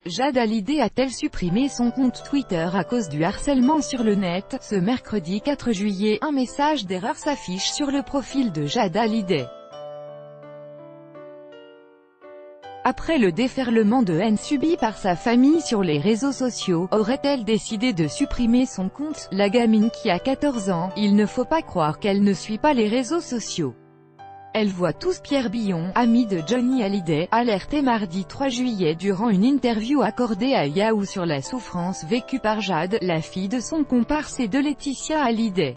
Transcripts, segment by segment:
Jade Hallyday a-t-elle supprimé son compte Twitter à cause du harcèlement sur le net? Ce mercredi 4 juillet, un message d'erreur s'affiche sur le profil de Jade Hallyday. Après le déferlement de haine subi par sa famille sur les réseaux sociaux, aurait-elle décidé de supprimer son compte? La gamine qui a 14 ans, il ne faut pas croire qu'elle ne suit pas les réseaux sociaux. Elle voit tous Pierre Billon, ami de Johnny Hallyday, alerté mardi 3 juillet durant une interview accordée à Yahoo sur la souffrance vécue par Jade, la fille de son comparse et de Laetitia Hallyday.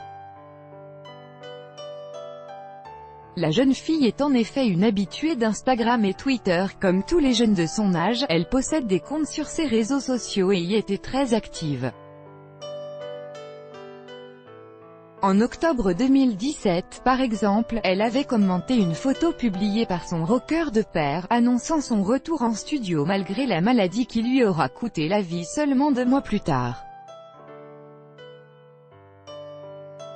La jeune fille est en effet une habituée d'Instagram et Twitter. Comme tous les jeunes de son âge, elle possède des comptes sur ces réseaux sociaux et y était très active. En octobre 2017, par exemple, elle avait commenté une photo publiée par son rocker de père, annonçant son retour en studio malgré la maladie qui lui aura coûté la vie seulement 2 mois plus tard.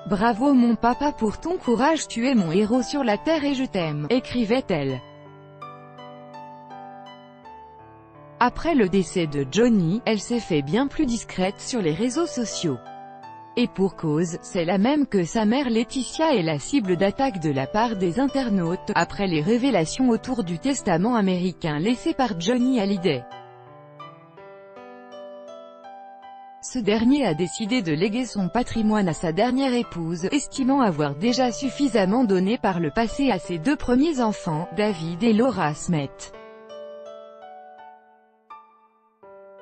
Bravo mon papa pour ton courage, tu es mon héros sur la terre et je t'aime, écrivait-elle. Après le décès de Johnny, elle s'est fait bien plus discrète sur les réseaux sociaux. Et pour cause, c'est la même que sa mère Laetitia est la cible d'attaques de la part des internautes, après les révélations autour du testament américain laissé par Johnny Hallyday. Ce dernier a décidé de léguer son patrimoine à sa dernière épouse, estimant avoir déjà suffisamment donné par le passé à ses 2 premiers enfants, David et Laura Smet.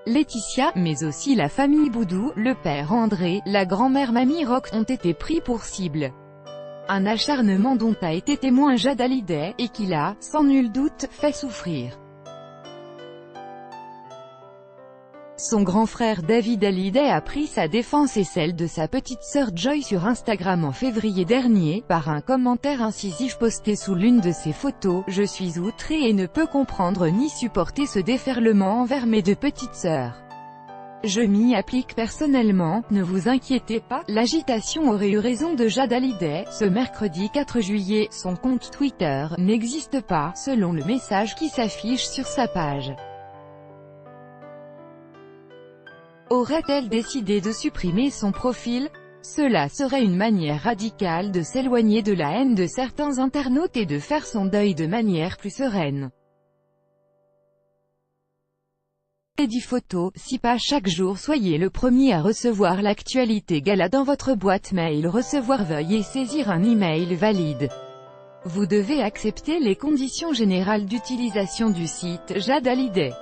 Laetitia, mais aussi la famille Boudou, le père André, la grand-mère Mamie Rock ont été pris pour cible. Un acharnement dont a été témoin Jade Hallyday, et qui l'a, sans nul doute, fait souffrir. Son grand frère David Hallyday a pris sa défense et celle de sa petite sœur Joy sur Instagram en février dernier, par un commentaire incisif posté sous l'une de ses photos. Je suis outré et ne peux comprendre ni supporter ce déferlement envers mes 2 petites sœurs. Je m'y applique personnellement, ne vous inquiétez pas. L'agitation aurait eu raison de Jade Hallyday. Ce mercredi 4 juillet, son compte Twitter n'existe pas, selon le message qui s'affiche sur sa page. Aurait-elle décidé de supprimer son profil? Cela serait une manière radicale de s'éloigner de la haine de certains internautes et de faire son deuil de manière plus sereine. Et 10 photos, 6 pages chaque jour. Soyez le premier à recevoir l'actualité gala dans votre boîte mail. Recevoir, veuillez saisir un email valide. Vous devez accepter les conditions générales d'utilisation du site Jade Hallyday.